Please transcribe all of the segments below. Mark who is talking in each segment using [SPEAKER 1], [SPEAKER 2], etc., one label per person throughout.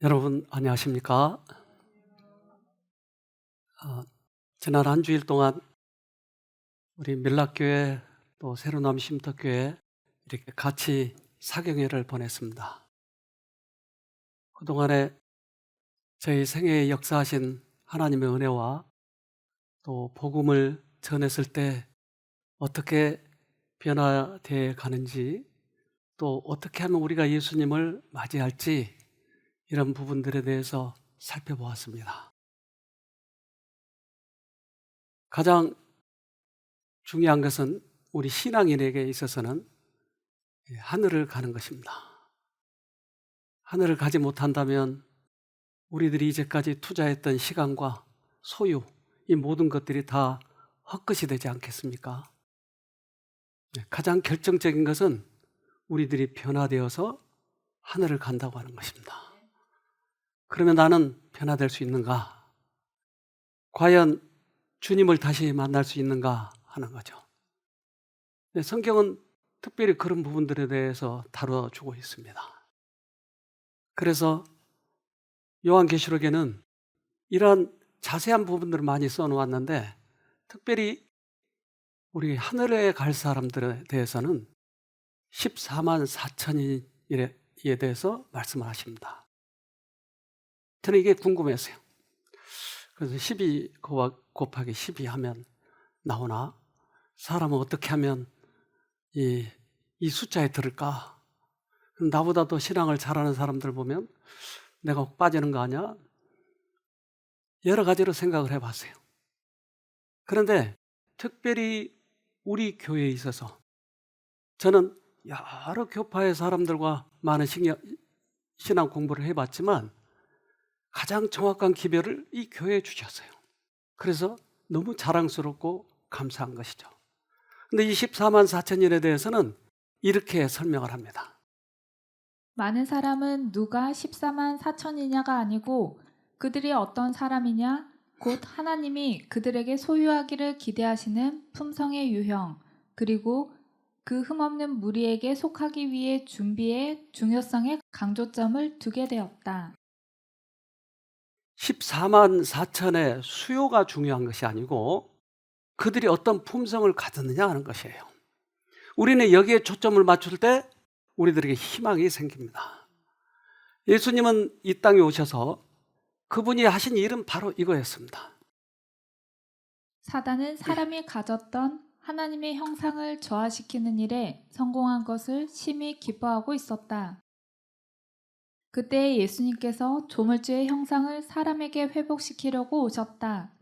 [SPEAKER 1] 여러분 안녕하십니까? 지난 한 주일 동안 우리 밀락교회 또 새로남 쉼터교회 이렇게 같이 사경회를 보냈습니다. 그동안에 저희 생애에 역사하신 하나님의 은혜와 또 복음을 전했을 때 어떻게 변화되어 가는지, 또 어떻게 하면 우리가 예수님을 맞이할지, 이런 부분들에 대해서 살펴보았습니다. 가장 중요한 것은 우리 신앙인에게 있어서는 하늘을 가는 것입니다. 하늘을 가지 못한다면 우리들이 이제까지 투자했던 시간과 소유, 이 모든 것들이 다 헛것이 되지 않겠습니까? 가장 결정적인 것은 우리들이 변화되어서 하늘을 간다고 하는 것입니다. 그러면 나는 변화될 수 있는가? 과연 주님을 다시 만날 수 있는가 하는 거죠. 성경은 특별히 그런 부분들에 대해서 다뤄주고 있습니다. 그래서 요한계시록에는 이러한 자세한 부분들을 많이 써놓았는데, 특별히 우리 하늘에 갈 사람들에 대해서는 14만 4천인에 대해서 말씀을 하십니다. 저는 이게 궁금했어요. 그래서 12 곱하기 12 하면 나오나? 사람은 어떻게 하면 이 숫자에 들을까? 나보다 더 신앙을 잘하는 사람들 보면 내가 혹 빠지는 거 아니야? 여러 가지로 생각을 해봤어요. 그런데 특별히 우리 교회에 있어서 저는 여러 교파의 사람들과 많은 신앙 공부를 해봤지만 가장 정확한 기별을 이 교회에 주셨어요. 그래서 너무 자랑스럽고 감사한 것이죠. 근데 이 14만 4천인에 대해서는 이렇게 설명을 합니다.
[SPEAKER 2] 많은 사람은 누가 14만 4천이냐가 아니고 그들이 어떤 사람이냐 곧 하나님이 그들에게 소유하기를 기대하시는 품성의 유형 그리고 그 흠없는 무리에게 속하기 위해 준비의 중요성에 강조점을 두게 되었다.
[SPEAKER 1] 14만 4천의 수요가 중요한 것이 아니고 그들이 어떤 품성을 가졌느냐 하는 것이에요. 우리는 여기에 초점을 맞출 때 우리들에게 희망이 생깁니다. 예수님은 이 땅에 오셔서 그분이 하신 일은 바로 이거였습니다.
[SPEAKER 2] 사단은 사람이 가졌던 하나님의 형상을 저하시키는 일에 성공한 것을 심히 기뻐하고 있었다. 그때 예수님께서 조물주의 형상을 사람에게 회복시키려고 오셨다.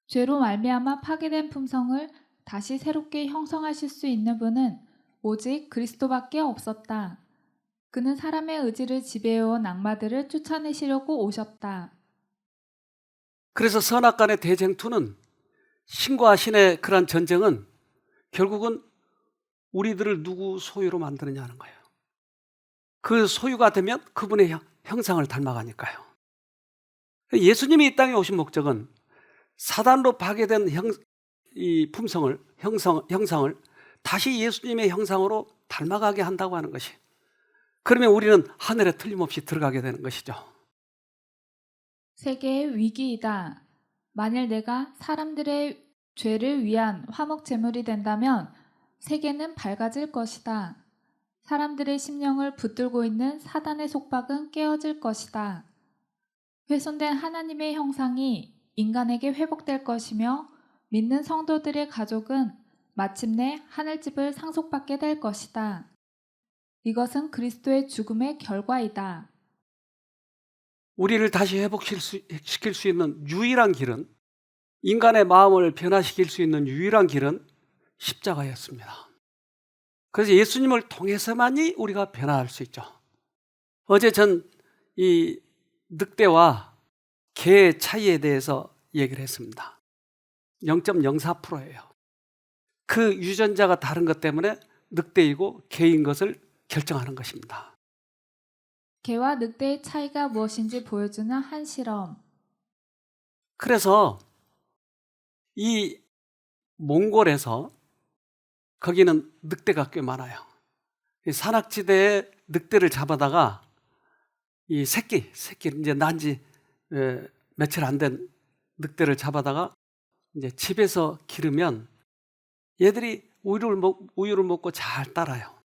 [SPEAKER 2] 죄로 말미암아 파괴된 품성을 다시 새롭게 형성하실 수 있는 분은 오직 그리스도밖에 없었다. 그는 사람의 의지를 지배해온 악마들을 쫓아내시려고 오셨다.
[SPEAKER 1] 그래서 선악간의 대쟁투는, 신과 신의 그런 전쟁은 결국은 우리들을 누구 소유로 만드느냐 하는 거예요. 그 소유가 되면 그분의 형상을 닮아가니까요. 예수님이 이 땅에 오신 목적은 사단으로 파괴된 이 품성을, 형상을 다시 예수님의 형상으로 닮아가게 한다고 하는 것이, 그러면 우리는 하늘에 틀림없이 들어가게 되는 것이죠.
[SPEAKER 2] 세계의 위기이다. 만일 내가 사람들의 죄를 위한 화목 제물이 된다면 세계는 밝아질 것이다. 사람들의 심령을 붙들고 있는 사단의 속박은 깨어질 것이다. 훼손된 하나님의 형상이 인간에게 회복될 것이며 믿는 성도들의 가족은 마침내 하늘집을 상속받게 될 것이다. 이것은 그리스도의 죽음의 결과이다.
[SPEAKER 1] 우리를 다시 회복시킬 수 있는 유일한 길은, 인간의 마음을 변화시킬 수 있는 유일한 길은 십자가였습니다. 그래서 예수님을 통해서만이 우리가 변화할 수 있죠. 어제 전 이 늑대와 개의 차이에 대해서 얘기를 했습니다. 0.04%예요. 그 유전자가 다른 것 때문에 늑대이고 개인 것을 결정하는 것입니다.
[SPEAKER 2] 개와 늑대의 차이가 무엇인지 보여주는 한 실험.
[SPEAKER 1] 그래서 이 몽골에서, 거기는 늑대가 꽤 많아요. 이 산악지대에 늑대를 잡아다가 이 새끼 이제 난지 며칠 안 된 늑대를 잡아다가 이제 집에서 기르면 얘들이 우유를 먹고 잘 따라요.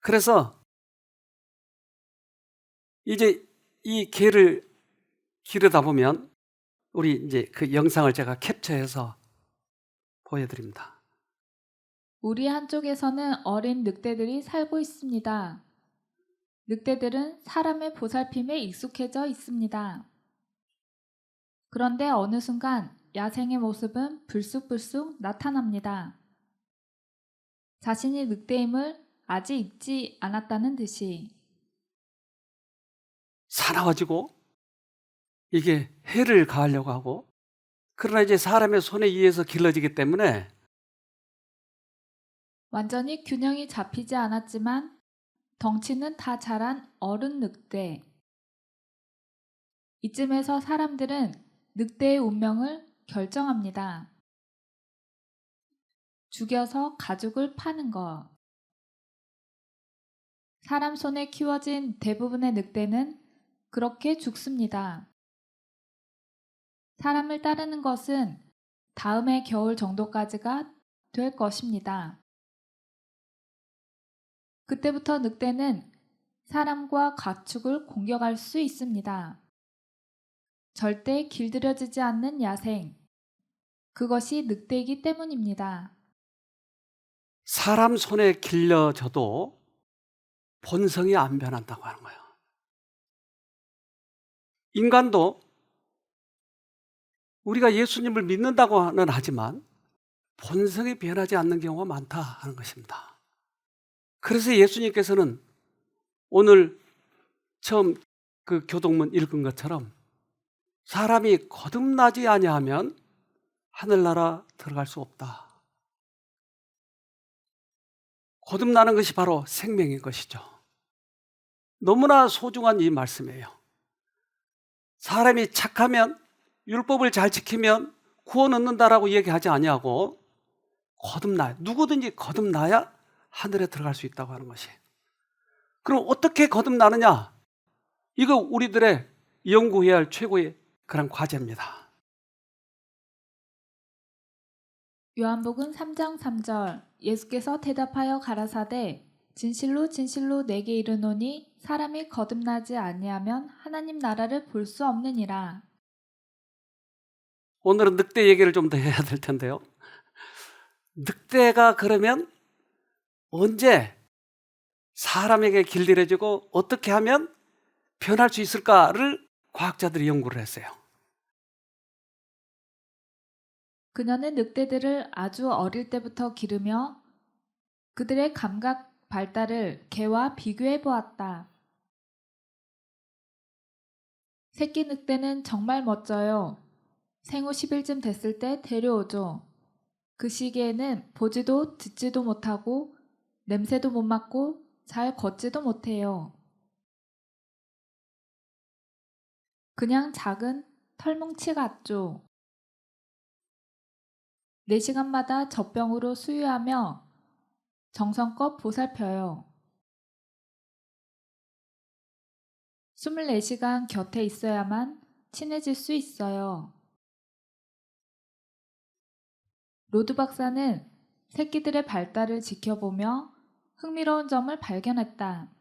[SPEAKER 1] 그래서 이제 이 개를 기르다 보면 우리 이제 그 영상을 제가 캡처해서 보여드립니다.
[SPEAKER 2] 우리 한쪽에서는 어린 늑대들이 살고 있습니다. 늑대들은 사람의 보살핌에 익숙해져 있습니다. 그런데 어느 순간 야생의 모습은 불쑥불쑥 나타납니다. 자신이 늑대임을 아직 잊지 않았다는 듯이.
[SPEAKER 1] 사나워지고 이게 해를 가하려고 하고, 그러나 이제 사람의 손에 의해서 길러지기 때문에
[SPEAKER 2] 완전히 균형이 잡히지 않았지만 덩치는 다 자란 어른 늑대. 이쯤에서 사람들은 늑대의 운명을 결정합니다. 죽여서 가죽을 파는 것. 사람 손에 키워진 대부분의 늑대는 그렇게 죽습니다. 사람을 따르는 것은 다음해 겨울 정도까지가 될 것입니다. 그때부터 늑대는 사람과 가축을 공격할 수 있습니다. 절대 길들여지지 않는 야생. 그것이 늑대이기 때문입니다.
[SPEAKER 1] 사람 손에 길려져도 본성이 안 변한다고 하는 거예요. 인간도 우리가 예수님을 믿는다고는 하지만 본성이 변하지 않는 경우가 많다 하는 것입니다. 그래서 예수님께서는 오늘 처음 그 교동문 읽은 것처럼 사람이 거듭나지 아니하면 하늘나라 들어갈 수 없다. 거듭나는 것이 바로 생명인 것이죠. 너무나 소중한 이 말씀이에요. 사람이 착하면, 율법을 잘 지키면 구원 얻는다라고 얘기하지 아니하고 거듭나야, 누구든지 거듭나야 하늘에 들어갈 수 있다고 하는 것이. 그럼 어떻게 거듭나느냐? 이거 우리들의 연구해야 할 최고의 그런 과제입니다.
[SPEAKER 2] 요한복음 3장 3절 예수께서 대답하여 가라사대 진실로 진실로 내게 이르노니 사람이 거듭나지 아니하면 하나님 나라를 볼 수 없느니라.
[SPEAKER 1] 오늘은 늑대 얘기를 좀 더 해야 될 텐데요. 늑대가 그러면 언제 사람에게 길들여지고 어떻게 하면 변할 수 있을까를 과학자들이 연구를 했어요.
[SPEAKER 2] 그녀는 늑대들을 아주 어릴 때부터 기르며 그들의 감각 발달을 개와 비교해 보았다. 새끼 늑대는 정말 멋져요. 생후 10일쯤 됐을 때 데려오죠. 그 시기에는 보지도 듣지도 못하고 냄새도 못 맡고 잘 걷지도 못해요. 그냥 작은 털뭉치 같죠. 4시간마다 젖병으로 수유하며 정성껏 보살펴요. 24시간 곁에 있어야만 친해질 수 있어요. 로드 박사는 새끼들의 발달을 지켜보며 흥미로운 점을 발견했다.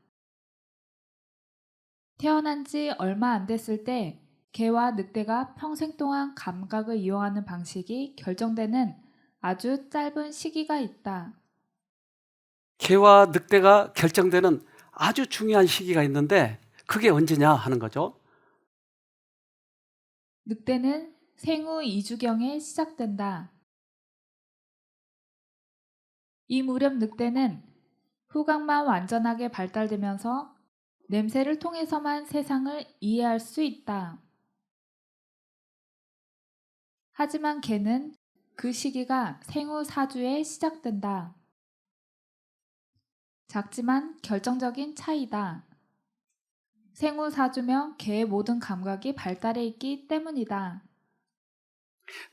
[SPEAKER 2] 태어난 지 얼마 안 됐을 때 개와 늑대가 평생 동안 감각을 이용하는 방식이 결정되는 아주 짧은 시기가 있다.
[SPEAKER 1] 개와 늑대가 결정되는 아주 중요한 시기가 있는데 그게 언제냐 하는 거죠.
[SPEAKER 2] 늑대는 생후 2주경에 시작된다. 이 무렵 늑대는 후각만 완전하게 발달되면서 냄새를 통해서만 세상을 이해할 수 있다. 하지만 개는 그 시기가 생후 4주에 시작된다. 작지만 결정적인 차이다. 생후 4주면 개의 모든 감각이 발달해 있기 때문이다.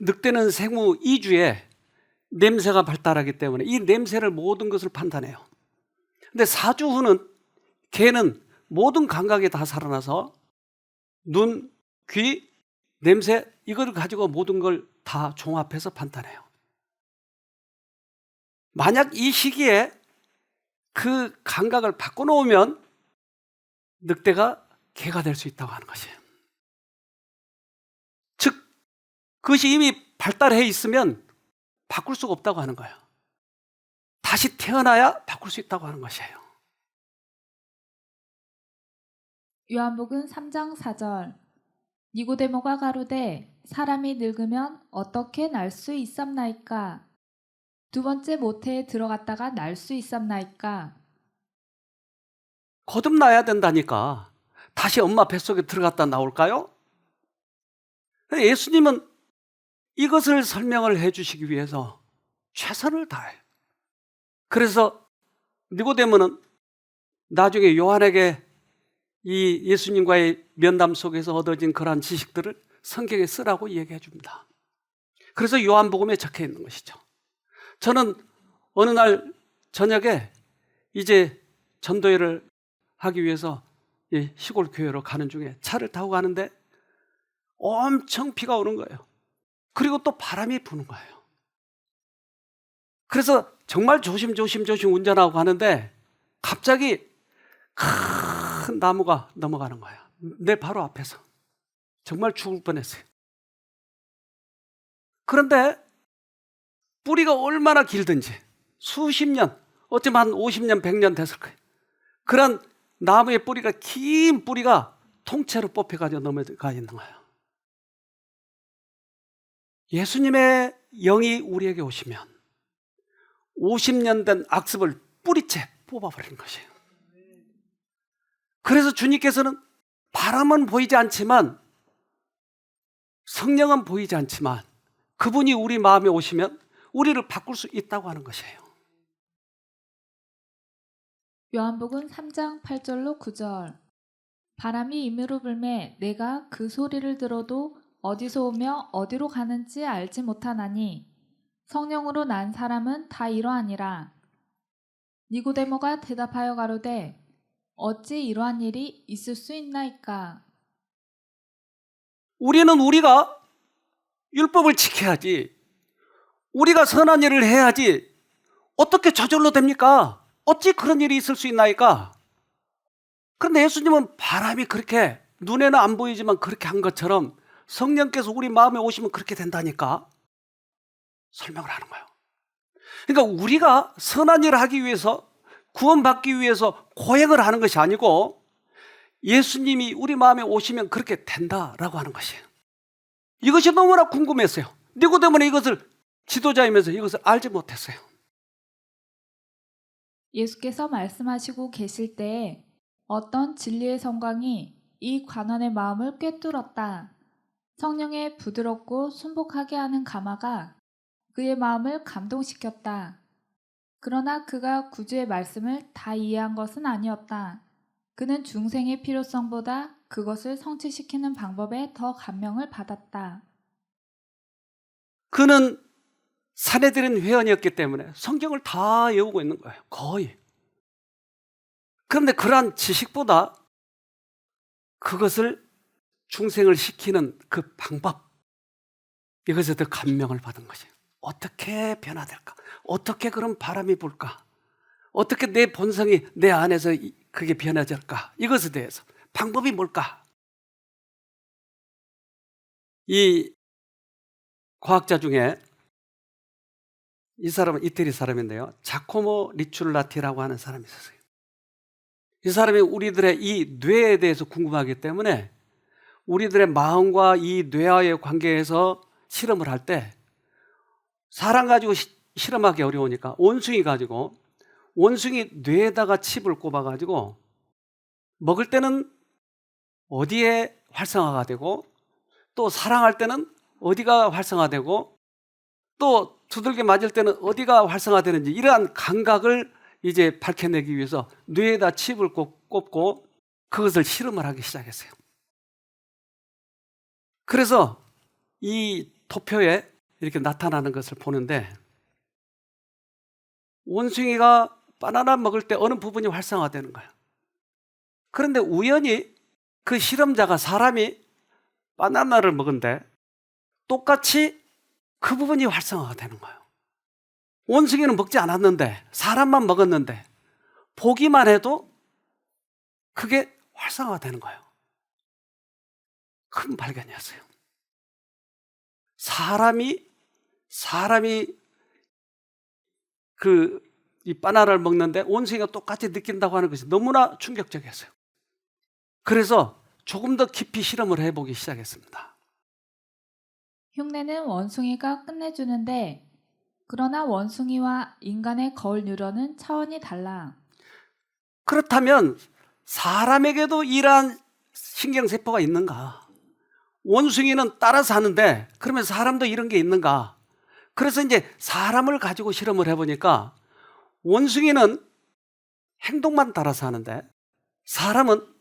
[SPEAKER 1] 늑대는 생후 2주에 냄새가 발달하기 때문에 이 냄새를 모든 것을 판단해요. 근데 4주 후는 개는 모든 감각이 다 살아나서 눈, 귀, 냄새 이걸 가지고 모든 걸 다 종합해서 판단해요. 만약 이 시기에 그 감각을 바꿔놓으면 늑대가 개가 될 수 있다고 하는 것이에요. 즉 그것이 이미 발달해 있으면 바꿀 수가 없다고 하는 거예요. 다시 태어나야 바꿀 수 있다고 하는 것이에요.
[SPEAKER 2] 요한복음 3장 4절. 니고데모가 가로되 사람이 늙으면 어떻게 날 수 있삼나이까? 두 번째 모태에 들어갔다가 날 수 있삼나이까?
[SPEAKER 1] 거듭나야 된다니까 다시 엄마 뱃속에 들어갔다 나올까요? 예수님은 이것을 설명을 해주시기 위해서 최선을 다해요. 그래서 니고데모는 나중에 요한에게 이 예수님과의 면담 속에서 얻어진 그러한 지식들을 성경에 쓰라고 얘기해 줍니다. 그래서 요한복음에 적혀 있는 것이죠. 저는 어느 날 저녁에 이제 전도회를 하기 위해서 시골 교회로 가는 중에 차를 타고 가는데 엄청 비가 오는 거예요. 그리고 또 바람이 부는 거예요. 그래서 정말 조심 운전하고 가는데 갑자기 큰 나무가 넘어가는 거예요. 내 바로 앞에서. 정말 죽을 뻔했어요. 그런데 뿌리가 얼마나 길든지 수십 년, 어쩌면 한 50년, 100년 됐을 거예요. 그런 나무의 뿌리가, 긴 뿌리가 통째로 뽑혀가지고 넘어가 있는 거예요. 예수님의 영이 우리에게 오시면 50년 된 악습을 뿌리채 뽑아버리는 것이에요. 그래서 주님께서는 바람은 보이지 않지만, 성령은 보이지 않지만 그분이 우리 마음에 오시면 우리를 바꿀 수 있다고 하는 것이에요.
[SPEAKER 2] 요한복음 3장 8절로 9절. 바람이 임으로 불매 내가 그 소리를 들어도 어디서 오며 어디로 가는지 알지 못하나니 성령으로 난 사람은 다 이러하니라. 니고데모가 대답하여 가로되 어찌 이러한 일이 있을 수 있나이까?
[SPEAKER 1] 우리는 우리가 율법을 지켜야지, 우리가 선한 일을 해야지 어떻게 저절로 됩니까? 어찌 그런 일이 있을 수 있나이까? 그런데 예수님은 바람이 그렇게 눈에는 안 보이지만 그렇게 한 것처럼 성령께서 우리 마음에 오시면 그렇게 된다니까 설명을 하는 거예요. 그러니까 우리가 선한 일을 하기 위해서, 구원받기 위해서 고행을 하는 것이 아니고 예수님이 우리 마음에 오시면 그렇게 된다라고 하는 것이에요. 이것이 너무나 궁금했어요. 니고데모는 이것을 지도자이면서 이것을 알지 못했어요.
[SPEAKER 2] 예수께서 말씀하시고 계실 때에 어떤 진리의 성광이 이 관원의 마음을 꿰뚫었다. 성령의 부드럽고 순복하게 하는 감화가 그의 마음을 감동시켰다. 그러나 그가 구주의 말씀을 다 이해한 것은 아니었다. 그는 중생의 필요성보다 그것을 성취시키는 방법에 더 감명을 받았다.
[SPEAKER 1] 그는 사내들인 회원이었기 때문에 성경을 다 외우고 있는 거예요. 거의. 그런데 그러한 지식보다 그것을 중생을 시키는 그 방법, 이것에 더 감명을 받은 것이에요. 어떻게 변화될까? 어떻게 그런 바람이 불까? 어떻게 내 본성이 내 안에서 그게 변화될까? 이것에 대해서 방법이 뭘까? 이 과학자 중에 이 사람은 이태리 사람인데요, 자코모 리출라티라고 하는 사람이 있었어요. 이 사람이 우리들의 이 뇌에 대해서 궁금하기 때문에 우리들의 마음과 이 뇌와의 관계에서 실험을 할 때, 사람 가지고 실험하기 어려우니까 원숭이 가지고, 원숭이 뇌에다가 칩을 꼽아가지고 먹을 때는 어디에 활성화가 되고, 또 사랑할 때는 어디가 활성화되고, 또 두들겨 맞을 때는 어디가 활성화되는지, 이러한 감각을 이제 밝혀내기 위해서 뇌에다 칩을 꼽고 그것을 실험을 하기 시작했어요. 그래서 이 토표에 이렇게 나타나는 것을 보는데, 원숭이가 바나나 먹을 때 어느 부분이 활성화되는 거예요? 그런데 우연히 그 실험자가 사람이 바나나를 먹은데 똑같이 그 부분이 활성화가 되는 거예요. 원숭이는 먹지 않았는데 사람만 먹었는데 보기만 해도 그게 활성화가 되는 거예요. 큰 발견이었어요. 사람이 이 바나나를 먹는데 원숭이가 똑같이 느낀다고 하는 것이 너무나 충격적이었어요. 그래서 조금 더 깊이 실험을 해보기 시작했습니다.
[SPEAKER 2] 흉내는 원숭이가 끝내주는데 그러나 원숭이와 인간의 거울 뉴런은 차원이 달라.
[SPEAKER 1] 그렇다면 사람에게도 이러한 신경세포가 있는가? 원숭이는 따라서 하는데 그러면 사람도 이런 게 있는가? 그래서 이제 사람을 가지고 실험을 해보니까 원숭이는 행동만 따라서 하는데 사람은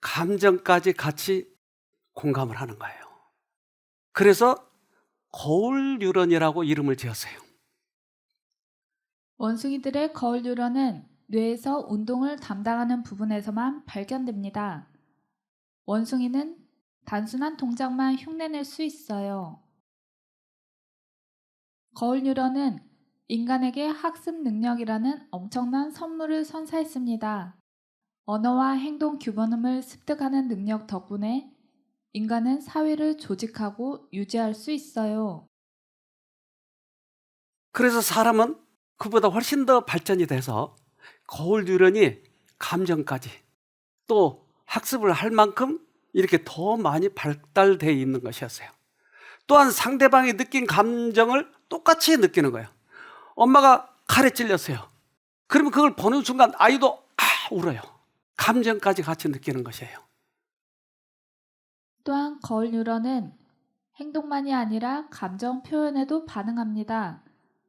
[SPEAKER 1] 감정까지 같이 공감을 하는 거예요. 그래서 거울 뉴런이라고 이름을 지었어요.
[SPEAKER 2] 원숭이들의 거울 뉴런은 뇌에서 운동을 담당하는 부분에서만 발견됩니다. 원숭이는 단순한 동작만 흉내낼 수 있어요. 거울 뉴런은 인간에게 학습 능력이라는 엄청난 선물을 선사했습니다. 언어와 행동 규범을 습득하는 능력 덕분에 인간은 사회를 조직하고 유지할 수 있어요.
[SPEAKER 1] 그래서 사람은 그보다 훨씬 더 발전이 돼서 거울 뉴런이 감정까지 또 학습을 할 만큼 이렇게 더 많이 발달되어 있는 것이었어요. 또한 상대방이 느낀 감정을 똑같이 느끼는 거예요. 엄마가 칼에 찔렸어요. 그러면 그걸 보는 순간 아이도 울어요. 감정까지 같이 느끼는 것이에요.
[SPEAKER 2] 또한 거울 뉴런은 행동만이 아니라 감정 표현에도 반응합니다.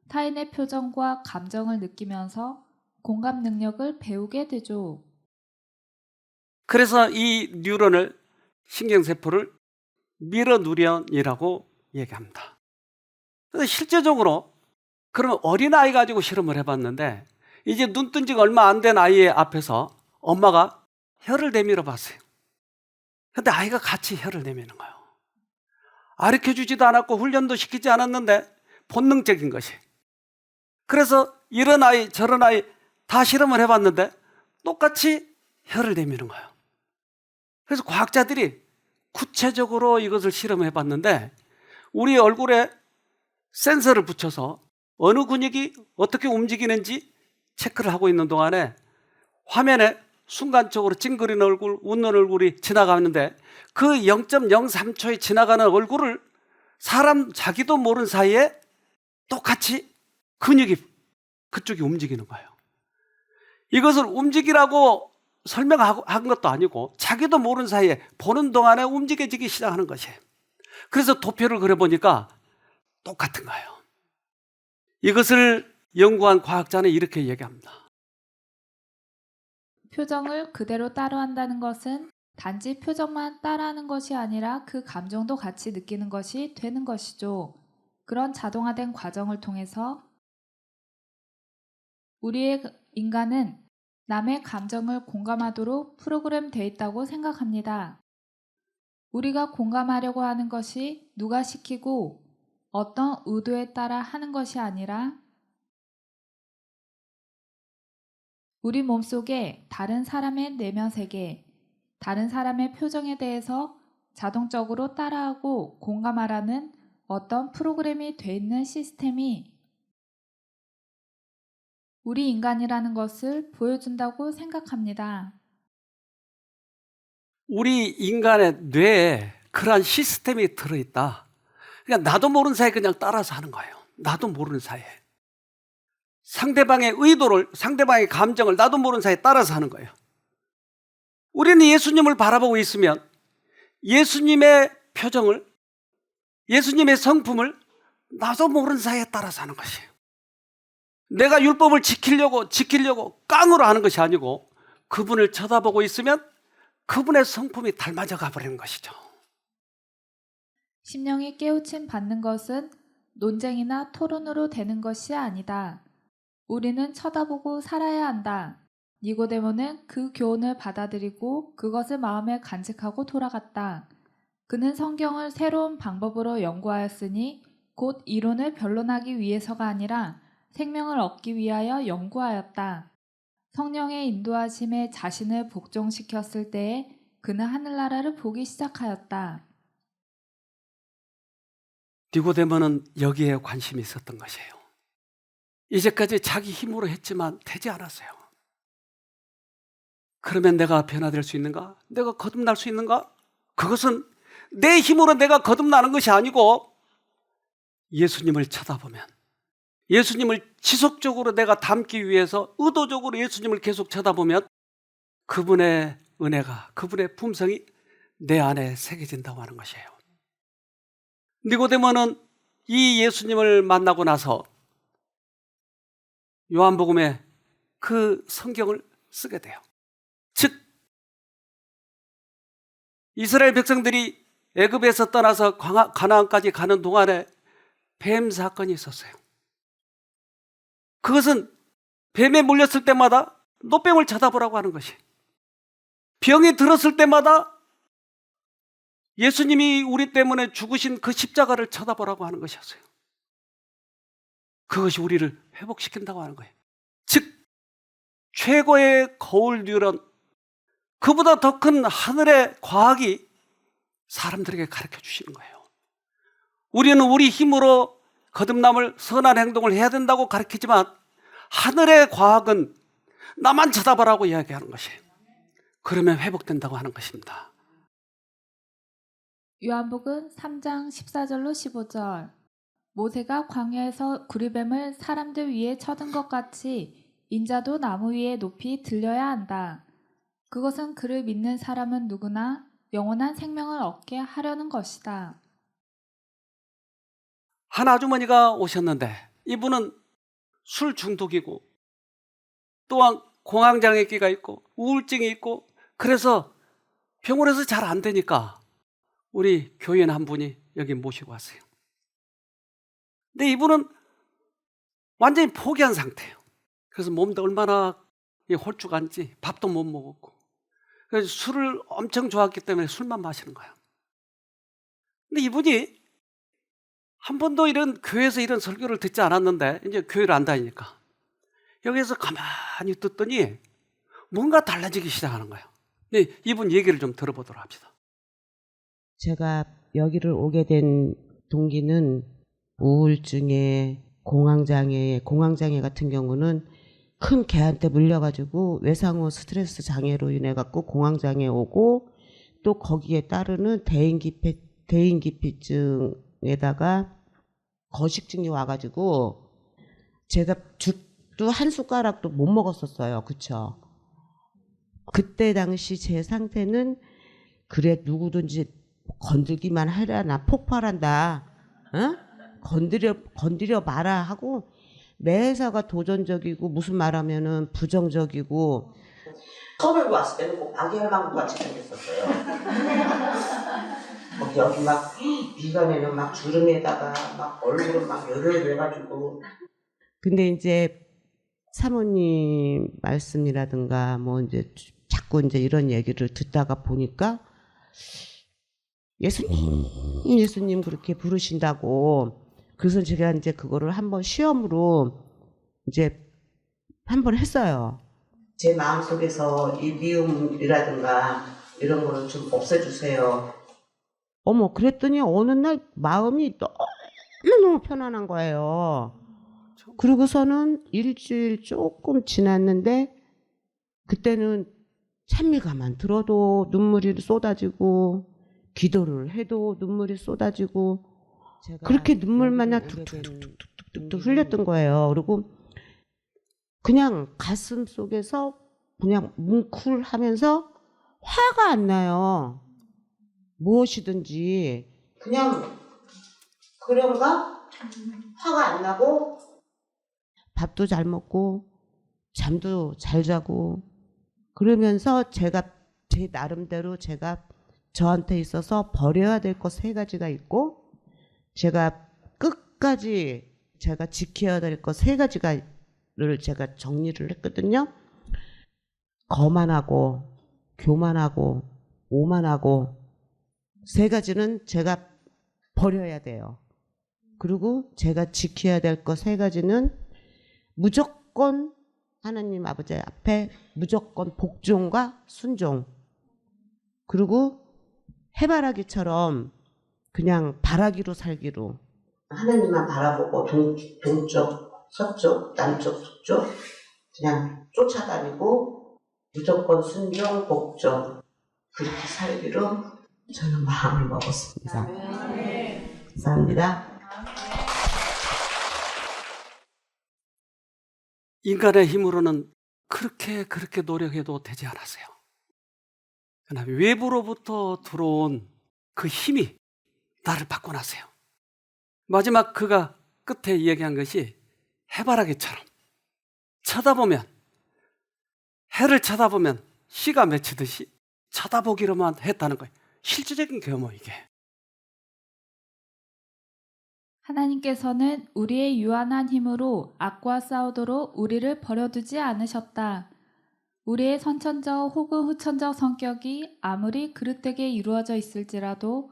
[SPEAKER 2] 타인의 표정과 감정을 느끼면서 공감 능력을 배우게 되죠.
[SPEAKER 1] 그래서 이 뉴런을 신경세포를 미러 뉴런이라고 얘기합니다. 그래서 실제적으로 그러면 어린아이 가지고 실험을 해봤는데 이제 눈 뜬 지가 얼마 안 된 아이의 앞에서 엄마가 혀를 내밀어 봤어요. 근데 아이가 같이 혀를 내미는 거예요. 가르쳐주지도 않았고 훈련도 시키지 않았는데 본능적인 것이. 그래서 이런 아이 저런 아이 다 실험을 해봤는데 똑같이 혀를 내미는 거예요. 그래서 과학자들이 구체적으로 이것을 실험해봤는데 우리 얼굴에 센서를 붙여서 어느 근육이 어떻게 움직이는지 체크를 하고 있는 동안에 화면에 순간적으로 찡그리는 얼굴, 웃는 얼굴이 지나가는데 그 0.03초에 지나가는 얼굴을 사람 자기도 모르는 사이에 똑같이 근육이 그쪽이 움직이는 거예요. 이것을 움직이라고 설명한 것도 아니고 자기도 모르는 사이에 보는 동안에 움직여지기 시작하는 것이에요. 그래서 도표를 그려보니까 똑같은 거예요. 이것을 연구한 과학자는 이렇게 얘기합니다.
[SPEAKER 2] 표정을 그대로 따라한다는 것은 단지 표정만 따라하는 것이 아니라 그 감정도 같이 느끼는 것이 되는 것이죠. 그런 자동화된 과정을 통해서 우리의 인간은 남의 감정을 공감하도록 프로그램되어 있다고 생각합니다. 우리가 공감하려고 하는 것이 누가 시키고 어떤 의도에 따라 하는 것이 아니라 우리 몸속에 다른 사람의 내면 세계, 다른 사람의 표정에 대해서 자동적으로 따라하고 공감하라는 어떤 프로그램이 돼 있는 시스템이 우리 인간이라는 것을 보여준다고 생각합니다.
[SPEAKER 1] 우리 인간의 뇌에 그러한 시스템이 들어있다. 그러니까 나도 모르는 사이에 그냥 따라서 하는 거예요. 나도 모르는 사이에. 상대방의 의도를, 상대방의 감정을 나도 모르는 사이에 따라서 하는 거예요. 우리는 예수님을 바라보고 있으면 예수님의 표정을, 예수님의 성품을 나도 모르는 사이에 따라서 하는 것이에요. 내가 율법을 지키려고 깡으로 하는 것이 아니고 그분을 쳐다보고 있으면 그분의 성품이 닮아져 가버리는 것이죠.
[SPEAKER 2] 심령이 깨우침 받는 것은 논쟁이나 토론으로 되는 것이 아니다. 우리는 쳐다보고 살아야 한다. 니고데모는 그 교훈을 받아들이고 그것을 마음에 간직하고 돌아갔다. 그는 성경을 새로운 방법으로 연구하였으니 곧 이론을 변론하기 위해서가 아니라 생명을 얻기 위하여 연구하였다. 성령의 인도하심에 자신을 복종시켰을 때에 그는 하늘나라를 보기 시작하였다.
[SPEAKER 1] 니고데모는 여기에 관심이 있었던 것이에요. 이제까지 자기 힘으로 했지만 되지 않았어요. 그러면 내가 변화될 수 있는가? 내가 거듭날 수 있는가? 그것은 내 힘으로 내가 거듭나는 것이 아니고 예수님을 쳐다보면, 예수님을 지속적으로 내가 닮기 위해서 의도적으로 예수님을 계속 쳐다보면 그분의 은혜가, 그분의 품성이 내 안에 새겨진다고 하는 것이에요. 니고데모는 이 예수님을 만나고 나서 요한복음에 그 성경을 쓰게 돼요. 즉, 이스라엘 백성들이 애굽에서 떠나서 가나안까지 가는 동안에 뱀 사건이 있었어요. 그것은 뱀에 물렸을 때마다 노뱀을 쳐다보라고 하는 것이, 병이 들었을 때마다 예수님이 우리 때문에 죽으신 그 십자가를 쳐다보라고 하는 것이었어요. 그것이 우리를 회복시킨다고 하는 거예요. 즉, 최고의 거울 뉴런, 그보다 더 큰 하늘의 과학이 사람들에게 가르쳐 주시는 거예요. 우리는 우리 힘으로 거듭남을, 선한 행동을 해야 된다고 가르치지만 하늘의 과학은 나만 쳐다보라고 이야기하는 것이에요. 그러면 회복된다고 하는 것입니다.
[SPEAKER 2] 요한복음 3장 14절로 15절. 모세가 광야에서 구리뱀을 사람들 위에 쳐든 것 같이 인자도 나무 위에 높이 들려야 한다. 그것은 그를 믿는 사람은 누구나 영원한 생명을 얻게 하려는 것이다.
[SPEAKER 1] 한 아주머니가 오셨는데 이분은 술 중독이고 또한 공황장애기가 있고 우울증이 있고 그래서 병원에서 잘 안 되니까 우리 교인 한 분이 여기 모시고 왔어요. 근데 이분은 완전히 포기한 상태예요. 그래서 몸도 얼마나 홀쭉한지 밥도 못 먹었고, 그래서 술을 엄청 좋아했기 때문에 술만 마시는 거예요. 근데 이분이 한 번도 이런 교회에서 이런 설교를 듣지 않았는데 이제 교회를 안 다니니까 여기에서 가만히 듣더니 뭔가 달라지기 시작하는 거예요. 근데 이분 얘기를 좀 들어보도록 합시다.
[SPEAKER 3] 제가 여기를 오게 된 동기는 우울증에 공황장애 같은 경우는 큰 개한테 물려가지고 외상후 스트레스 장애로 인해갖고 공황장애 오고 또 거기에 따르는 대인기피증에다가 거식증이 와가지고 제가 죽도 한 숟가락도 못 먹었었어요. 그쵸? 그때 당시 제 상태는 그래 누구든지 건들기만 하라 나 폭발한다. 어? 건드려 마라 하고 매사가 도전적이고 무슨 말하면은 부정적이고
[SPEAKER 4] 처음에 왔을 때는 꼭 아기 할망구 같이 생겼었어요. 여기 막 미간에는 막 주름에다가 막 얼굴은 막 열을 내가지고.
[SPEAKER 3] 근데 이제 사모님 말씀이라든가 뭐 이제 자꾸 이제 이런 얘기를 듣다가 보니까 예수님 그렇게 부르신다고. 그래서 제가 이제 그거를 한번 시험으로 이제 한번 했어요.
[SPEAKER 4] 제 마음속에서 이 미움이라든가 이런 거를 좀 없애주세요.
[SPEAKER 3] 어머, 그랬더니 어느 날 마음이 너무너무 편안한 거예요. 그러고서는 일주일 조금 지났는데 그때는 찬미가만 들어도 눈물이 쏟아지고 기도를 해도 눈물이 쏟아지고 그렇게 눈물만 툭툭툭툭툭 흘렸던 거예요. 그리고 그냥 가슴 속에서 그냥 뭉클하면서 화가 안 나요. 무엇이든지.
[SPEAKER 4] 그냥 그런가? 화가 안 나고
[SPEAKER 3] 밥도 잘 먹고 잠도 잘 자고 그러면서 제가 제 나름대로 제가 저한테 있어서 버려야 될 것 3가지가 있고 제가 끝까지 제가 지켜야 될 것 3가지를 제가 정리를 했거든요. 거만하고 교만하고 오만하고 세 가지는 제가 버려야 돼요. 그리고 제가 지켜야 될 것 세 가지는 무조건 하나님 아버지 앞에 무조건 복종과 순종. 그리고 해바라기처럼 그냥 바라기로 살기로.
[SPEAKER 4] 하나님만 바라보고 동쪽, 서쪽, 남쪽, 북쪽 그냥 쫓아다니고 무조건 순종, 복종 그렇게 살기로 저는 마음을 먹었습니다. 감사합니다.
[SPEAKER 1] 인간의 힘으로는 그렇게 노력해도 되지 않았어요. 그러나 외부로부터 들어온 그 힘이 나를 바꿔놨어요. 마지막 그가 끝에 얘기한 것이 해바라기처럼 쳐다보면, 해를 쳐다보면 씨가 맺히듯이 쳐다보기로만 했다는 거예요. 실질적인 경험 이게.
[SPEAKER 2] 하나님께서는 우리의 유한한 힘으로 악과 싸우도록 우리를 버려두지 않으셨다. 우리의 선천적 혹은 후천적 성격이 아무리 그릇되게 이루어져 있을지라도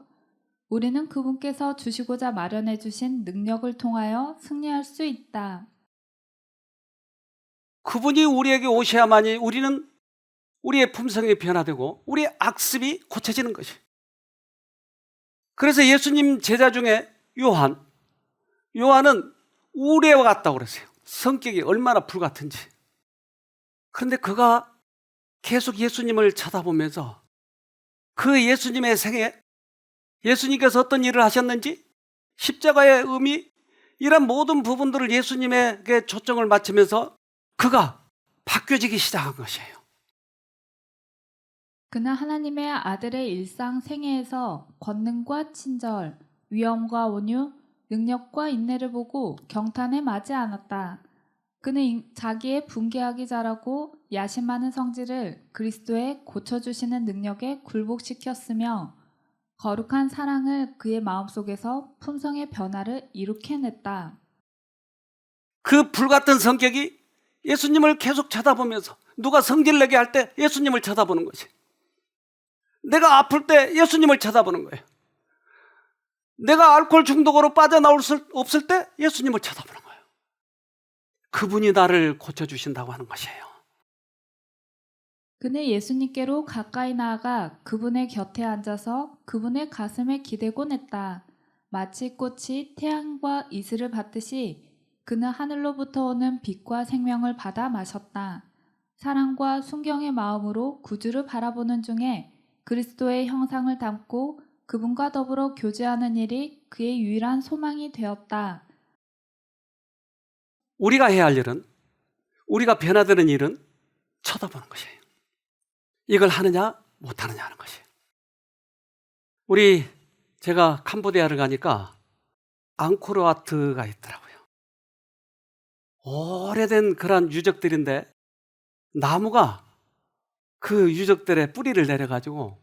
[SPEAKER 2] 우리는 그분께서 주시고자 마련해 주신 능력을 통하여 승리할 수 있다.
[SPEAKER 1] 그분이 우리에게 오셔야만이 우리는 우리의 품성이 변화되고 우리의 악습이 고쳐지는 것이. 그래서 예수님 제자 중에 요한은 우레와 같다고 그랬어요. 성격이 얼마나 불같은지. 그런데 그가 계속 예수님을 쳐다보면서 그 예수님의 생애, 예수님께서 어떤 일을 하셨는지, 십자가의 의미, 이런 모든 부분들을 예수님에게 초점을 맞추면서 그가 바뀌어지기 시작한 것이에요.
[SPEAKER 2] 그는 하나님의 아들의 일상 생애에서 권능과 친절, 위엄과 온유, 능력과 인내를 보고 경탄에 마지 않았다. 그는 자기의 분개하기 잘하고 야심 많은 성질을 그리스도의 고쳐주시는 능력에 굴복시켰으며 거룩한 사랑을 그의 마음속에서 품성의 변화를 이룩해냈다.
[SPEAKER 1] 그 불같은 성격이 예수님을 계속 쳐다보면서 누가 성질내게 할 때 예수님을 쳐다보는 것이. 내가 아플 때 예수님을 쳐다보는 거예요. 내가 알코올 중독으로 빠져나올 수 없을 때 예수님을 쳐다보는 거예요. 그분이 나를 고쳐주신다고 하는 것이에요.
[SPEAKER 2] 그는 예수님께로 가까이 나아가 그분의 곁에 앉아서 그분의 가슴에 기대곤 했다. 마치 꽃이 태양과 이슬을 받듯이 그는 하늘로부터 오는 빛과 생명을 받아 마셨다. 사랑과 순경의 마음으로 구주를 바라보는 중에 그리스도의 형상을 담고 그분과 더불어 교제하는 일이 그의 유일한 소망이 되었다.
[SPEAKER 1] 우리가 해야 할 일은, 우리가 변화되는 일은 쳐다보는 것이에요. 이걸 하느냐 못하느냐 하는 것이에요. 제가 캄보디아를 가니까 앙코르와트가 있더라고요. 오래된 그런 유적들인데 나무가 그 유적들의 뿌리를 내려가지고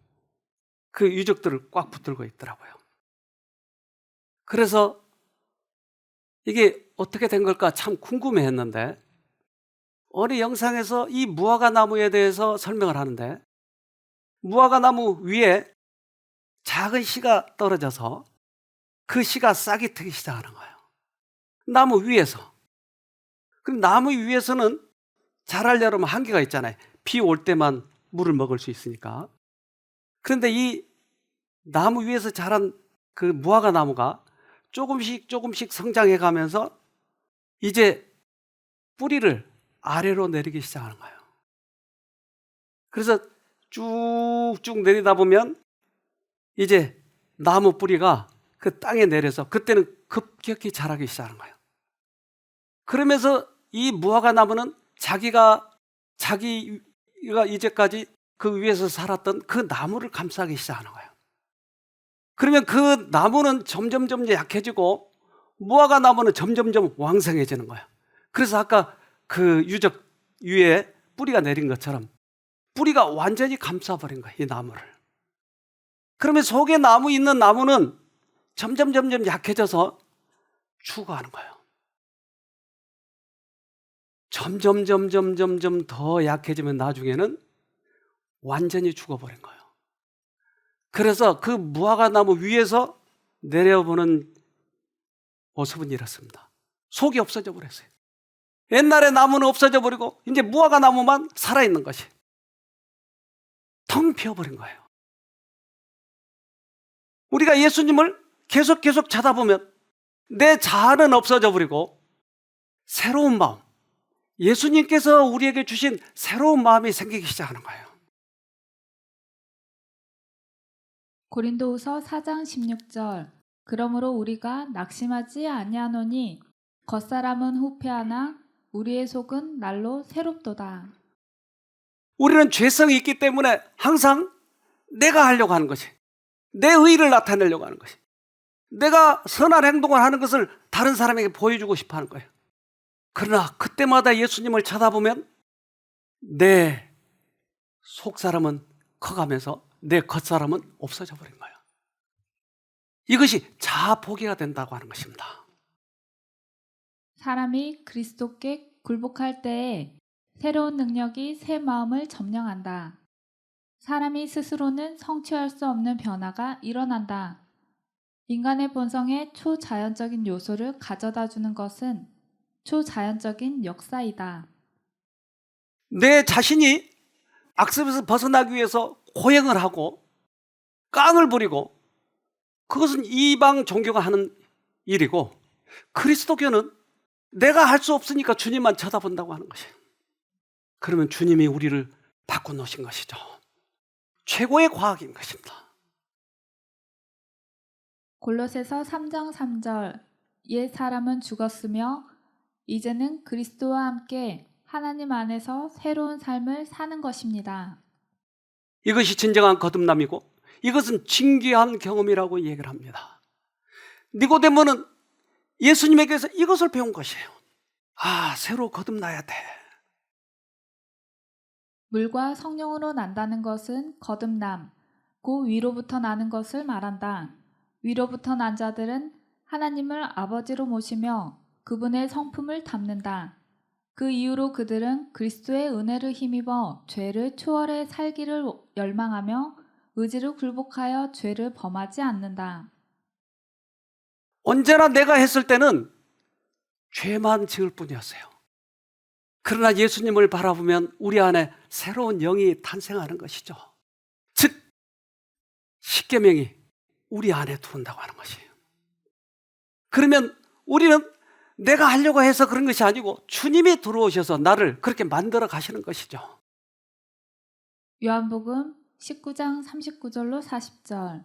[SPEAKER 1] 그 유적들을 꽉 붙들고 있더라고요. 그래서 이게 어떻게 된 걸까 참 궁금해했는데 어느 영상에서 이 무화과 나무에 대해서 설명을 하는데 무화과 나무 위에 작은 씨가 떨어져서 그 씨가 싹이 트기 시작하는 거예요. 나무 위에서. 그럼 나무 위에서는 자라려면 한계가 있잖아요. 비 올 때만 물을 먹을 수 있으니까. 그런데 이 나무 위에서 자란 그 무화과 나무가 조금씩 성장해 가면서 이제 뿌리를 아래로 내리기 시작하는 거예요. 그래서 쭉쭉 내리다 보면 이제 나무 뿌리가 그 땅에 내려서 그때는 급격히 자라기 시작하는 거예요. 그러면서 이 무화과 나무는 자기가 이제까지 그 위에서 살았던 그 나무를 감싸기 시작하는 거예요. 그러면 그 나무는 점점 약해지고 무화과 나무는 점점 왕성해지는 거예요. 그래서 아까 그 유적 위에 뿌리가 내린 것처럼 뿌리가 완전히 감싸버린 거예요, 이 나무를. 그러면 속에 있는 나무는 점점 약해져서 죽어가는 거예요. 점점 더 약해지면 나중에는 완전히 죽어버린 거예요. 그래서 그 무화과나무 위에서 내려보는 모습은 이렇습니다. 속이 없어져 버렸어요. 옛날에 나무는 없어져 버리고 이제 무화과나무만 살아있는 것이 텅 비어버린 거예요. 우리가 예수님을 계속 찾아보면 내 자아는 없어져 버리고 새로운 마음, 예수님께서 우리에게 주신 새로운 마음이 생기기 시작하는 거예요.
[SPEAKER 2] 고린도후서 4장 16절. 그러므로 우리가 낙심하지 아니하노니 겉사람은 후패하나 우리의 속은 날로 새롭도다.
[SPEAKER 1] 우리는 죄성이 있기 때문에 항상 내가 하려고 하는 것이, 내 의의를 나타내려고 하는 것이, 내가 선한 행동을 하는 것을 다른 사람에게 보여주고 싶어 하는 거예요. 그러나 그때마다 예수님을 쳐다보면 내 속사람은 커가면서 내 겉사람은 없어져 버린 거예요. 이것이 자아포기가 된다고 하는 것입니다.
[SPEAKER 2] 사람이 그리스도께 굴복할 때에 새로운 능력이 새 마음을 점령한다. 사람이 스스로는 성취할 수 없는 변화가 일어난다. 인간의 본성에 초자연적인 요소를 가져다 주는 것은 초자연적인 역사이다.
[SPEAKER 1] 내 자신이 악습에서 벗어나기 위해서 고행을 하고 깡을 부리고 그것은 이방 종교가 하는 일이고, 그리스도교는 내가 할 수 없으니까 주님만 쳐다본다고 하는 것이에요. 그러면 주님이 우리를 바꿔놓으신 것이죠. 최고의 과학인 것입니다.
[SPEAKER 2] 골로새서 3장 3절. 옛 사람은 죽었으며 이제는 그리스도와 함께 하나님 안에서 새로운 삶을 사는 것입니다.
[SPEAKER 1] 이것이 진정한 거듭남이고 이것은 진귀한 경험이라고 얘기를 합니다. 니고데모는 예수님에게서 이것을 배운 것이에요. 새로 거듭나야 돼.
[SPEAKER 2] 물과 성령으로 난다는 것은 거듭남, 그 위로부터 나는 것을 말한다. 위로부터 난 자들은 하나님을 아버지로 모시며 그분의 성품을 담는다. 그 이후로 그들은 그리스도의 은혜를 힘입어 죄를 초월해 살기를 열망하며 의지를 굴복하여 죄를 범하지 않는다.
[SPEAKER 1] 언제나 내가 했을 때는 죄만 지을 뿐이었어요. 그러나 예수님을 바라보면 우리 안에 새로운 영이 탄생하는 것이죠. 즉 십계명이 우리 안에 들어온다고 하는 것이에요. 그러면 우리는 내가 하려고 해서 그런 것이 아니고 주님이 들어오셔서 나를 그렇게 만들어 가시는 것이죠.
[SPEAKER 2] 요한복음 19장 39절로 40절.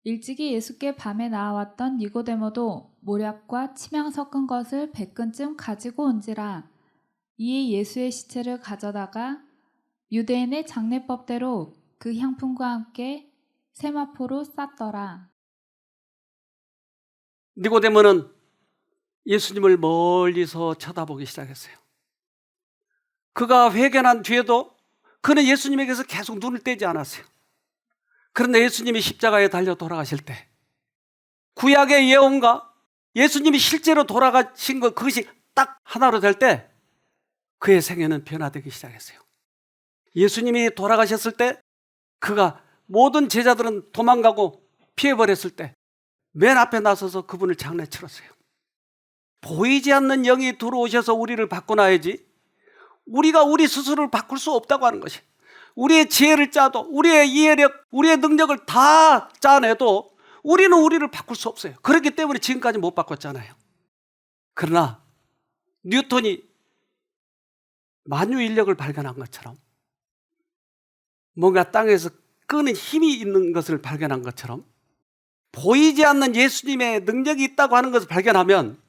[SPEAKER 2] 일찍이 예수께 밤에 나와왔던 니고데모도 모략과 침향 섞은 것을 100근쯤 가지고 온지라. 이에 예수의 시체를 가져다가 유대인의 장례법대로 그 향품과 함께 세마포로 쌌더라.
[SPEAKER 1] 니고데모는 예수님을 멀리서 쳐다보기 시작했어요. 그가 회개한 뒤에도 그는 예수님에게서 계속 눈을 떼지 않았어요. 그런데 예수님이 십자가에 달려 돌아가실 때 구약의 예언과 예수님이 실제로 돌아가신 것, 그것이 딱 하나로 될 때 그의 생애는 변화되기 시작했어요. 예수님이 돌아가셨을 때 그가 모든 제자들은 도망가고 피해버렸을 때 맨 앞에 나서서 그분을 장례 치렀어요. 보이지 않는 영이 들어오셔서 우리를 바꿔놔야지 우리가 우리 스스로를 바꿀 수 없다고 하는 것이, 우리의 지혜를 짜도 우리의 이해력, 우리의 능력을 다 짜내도 우리는 우리를 바꿀 수 없어요. 그렇기 때문에 지금까지 못 바꿨잖아요. 그러나 뉴턴이 만유인력을 발견한 것처럼, 뭔가 땅에서 끄는 힘이 있는 것을 발견한 것처럼 보이지 않는 예수님의 능력이 있다고 하는 것을 발견하면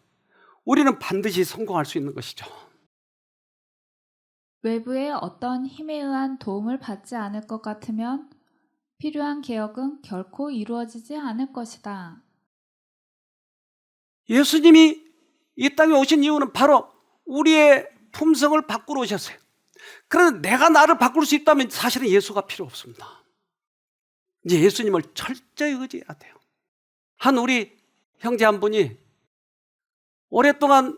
[SPEAKER 1] 우리는 반드시 성공할 수 있는 것이죠.
[SPEAKER 2] 외부의 어떤 힘에 의한 도움을 받지 않을 것 같으면 필요한 개혁은 결코 이루어지지 않을 것이다.
[SPEAKER 1] 예수님이 이 땅에 오신 이유는 바로 우리의 품성을 바꾸러 오셨어요. 그런데 내가 나를 바꿀 수 있다면 사실은 예수가 필요 없습니다. 이제 예수님을 철저히 의지해야 돼요. 우리 형제 한 분이 오랫동안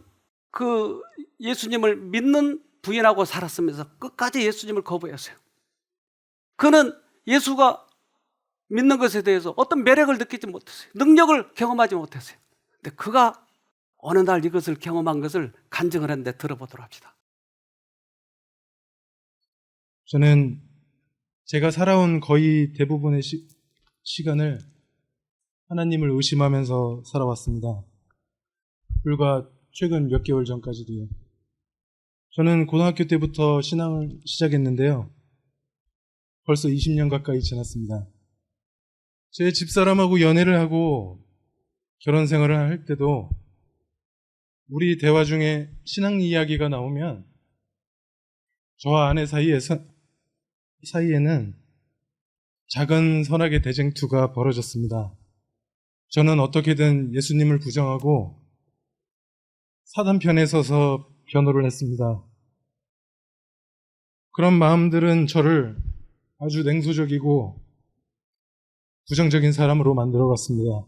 [SPEAKER 1] 그 예수님을 믿는 부인하고 살았으면서 끝까지 예수님을 거부했어요. 그는 예수가 믿는 것에 대해서 어떤 매력을 느끼지 못했어요. 능력을 경험하지 못했어요. 근데 그가 어느 날 이것을 경험한 것을 간증을 했는데 들어보도록 합시다.
[SPEAKER 5] 저는 제가 살아온 거의 대부분의 시간을 하나님을 의심하면서 살아왔습니다. 불과 최근 몇 개월 전까지도요. 저는 고등학교 때부터 신앙을 시작했는데요. 벌써 20년 가까이 지났습니다. 제 집사람하고 연애를 하고 결혼 생활을 할 때도 우리 대화 중에 신앙 이야기가 나오면 저와 아내 사이에는 작은 선악의 대쟁투가 벌어졌습니다. 저는 어떻게든 예수님을 부정하고 사단 편에 서서 변호를 했습니다. 그런 마음들은 저를 아주 냉소적이고 부정적인 사람으로 만들어갔습니다.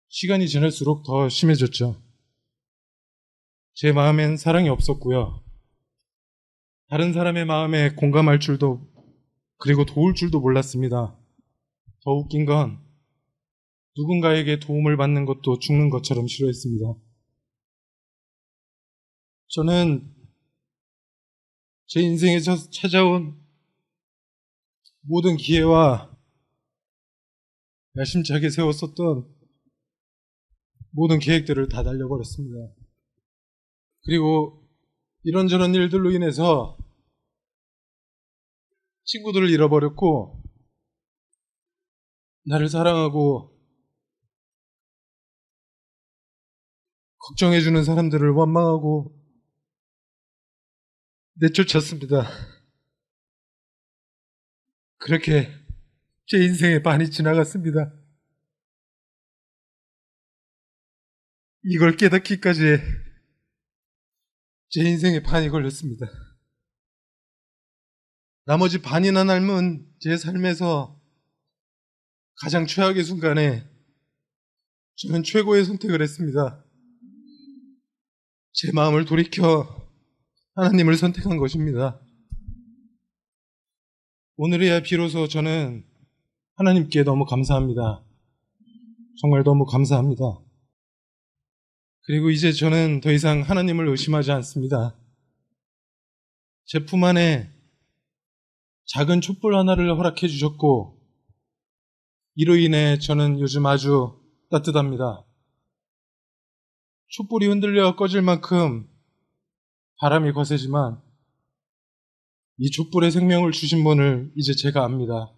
[SPEAKER 5] 시간이 지날수록 더 심해졌죠. 제 마음엔 사랑이 없었고요. 다른 사람의 마음에 공감할 줄도 그리고 도울 줄도 몰랐습니다. 더 웃긴 건 누군가에게 도움을 받는 것도 죽는 것처럼 싫어했습니다. 저는 제 인생에서 찾아온 모든 기회와 야심차게 세웠었던 모든 계획들을 다 날려버렸습니다. 그리고 이런저런 일들로 인해서 친구들을 잃어버렸고 나를 사랑하고 걱정해주는 사람들을 원망하고 내쫓았습니다. 그렇게 제 인생의 반이 지나갔습니다. 이걸 깨닫기까지 제 인생의 반이 걸렸습니다. 나머지 반이나 남은 제 삶에서 가장 최악의 순간에 저는 최고의 선택을 했습니다. 제 마음을 돌이켜 하나님을 선택한 것입니다. 오늘이야 비로소 저는 하나님께 너무 감사합니다. 정말 너무 감사합니다. 그리고 이제 저는 더 이상 하나님을 의심하지 않습니다. 제 품 안에 작은 촛불 하나를 허락해 주셨고 이로 인해 저는 요즘 아주 따뜻합니다. 촛불이 흔들려 꺼질 만큼 바람이 거세지만 이 촛불에 생명을 주신 분을 이제 제가 압니다.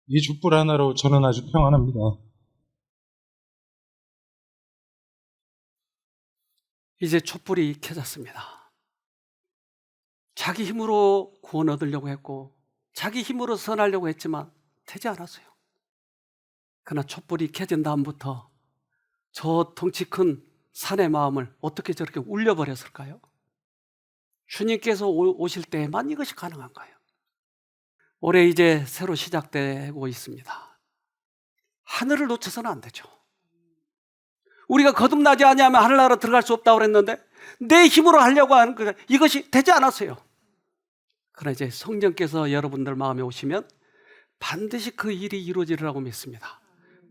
[SPEAKER 5] 이 촛불 하나로 저는 아주 평안합니다.
[SPEAKER 1] 이제 촛불이 켜졌습니다. 자기 힘으로 구원 얻으려고 했고 자기 힘으로 선하려고 했지만 되지 않았어요. 그러나 촛불이 켜진 다음부터 저 덩치 큰 산의 마음을 어떻게 저렇게 울려버렸을까요? 주님께서 오실 때에만 이것이 가능한 거예요. 올해 이제 새로 시작되고 있습니다. 하늘을 놓쳐서는 안 되죠. 우리가 거듭나지 아니하면 하늘나라 들어갈 수 없다고 그랬는데 내 힘으로 하려고 하는 것 이것이 되지 않았어요. 그러나 이제 성령께서 여러분들 마음에 오시면 반드시 그 일이 이루어지리라고 믿습니다.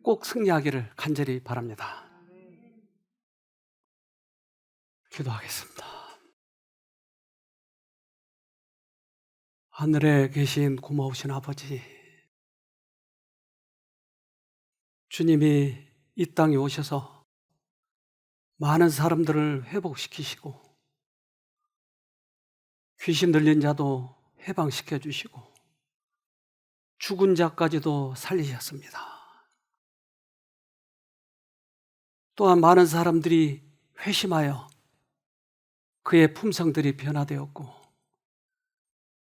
[SPEAKER 1] 꼭 승리하기를 간절히 바랍니다. 기도하겠습니다. 하늘에 계신 고마우신 아버지, 주님이 이 땅에 오셔서 많은 사람들을 회복시키시고 귀신 들린 자도 해방시켜 주시고 죽은 자까지도 살리셨습니다. 또한 많은 사람들이 회심하여 그의 품성들이 변화되었고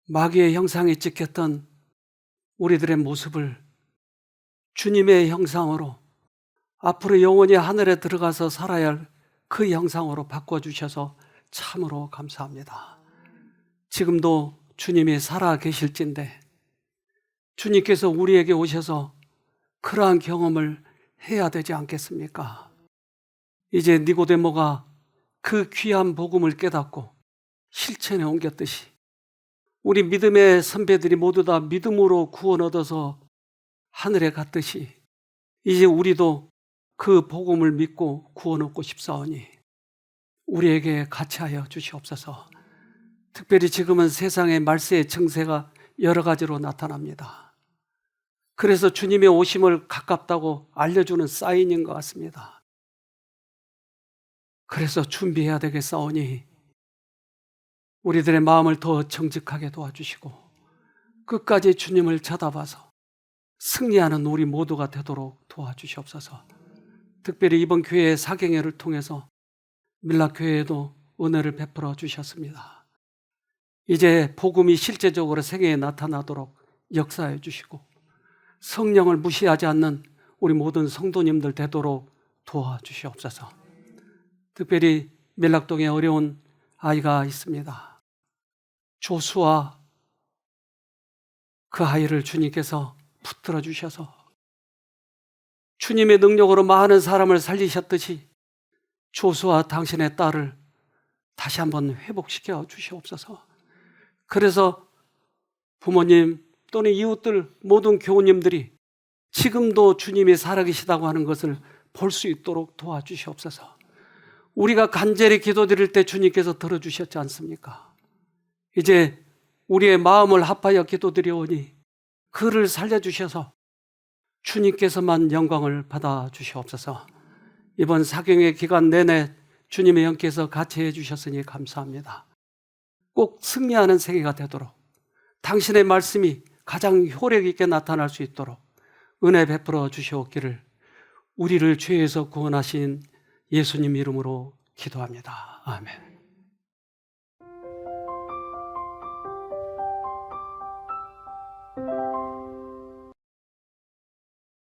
[SPEAKER 1] 마귀의 형상에 찍혔던 우리들의 모습을 주님의 형상으로 앞으로 영원히 하늘에 들어가서 살아야 할 그 형상으로 바꿔주셔서 참으로 감사합니다. 지금도 주님이 살아 계실진데 주님께서 우리에게 오셔서 그러한 경험을 해야 되지 않겠습니까? 이제 니고데모가 그 귀한 복음을 깨닫고 실천에 옮겼듯이 우리 믿음의 선배들이 모두 다 믿음으로 구원 얻어서 하늘에 갔듯이 이제 우리도 그 복음을 믿고 구원 얻고 싶사오니 우리에게 같이 하여 주시옵소서. 특별히 지금은 세상의 말세의 증세가 여러 가지로 나타납니다. 그래서 주님의 오심을 가깝다고 알려주는 사인인 것 같습니다. 그래서 준비해야 되겠사오니 우리들의 마음을 더 정직하게 도와주시고 끝까지 주님을 쳐다봐서 승리하는 우리 모두가 되도록 도와주시옵소서. 특별히 이번 교회의 사경회를 통해서 밀락교회에도 은혜를 베풀어 주셨습니다. 이제 복음이 실제적으로 세계에 나타나도록 역사해 주시고 성령을 무시하지 않는 우리 모든 성도님들 되도록 도와주시옵소서. 특별히 밀락동에 어려운 아이가 있습니다. 조수아, 그 아이를 주님께서 붙들어 주셔서 주님의 능력으로 많은 사람을 살리셨듯이 조수아 당신의 딸을 다시 한번 회복시켜 주시옵소서. 그래서 부모님 또는 이웃들 모든 교우님들이 지금도 주님이 살아계시다고 하는 것을 볼 수 있도록 도와주시옵소서. 우리가 간절히 기도드릴 때 주님께서 들어주셨지 않습니까? 이제 우리의 마음을 합하여 기도드리오니 그를 살려주셔서 주님께서만 영광을 받아 주시옵소서. 이번 사경의 기간 내내 주님의 영께서 같이 해주셨으니 감사합니다. 꼭 승리하는 생애가 되도록 당신의 말씀이 가장 효력 있게 나타날 수 있도록 은혜 베풀어 주시옵기를 우리를 죄에서 구원하신 예수님 이름으로 기도합니다. 아멘.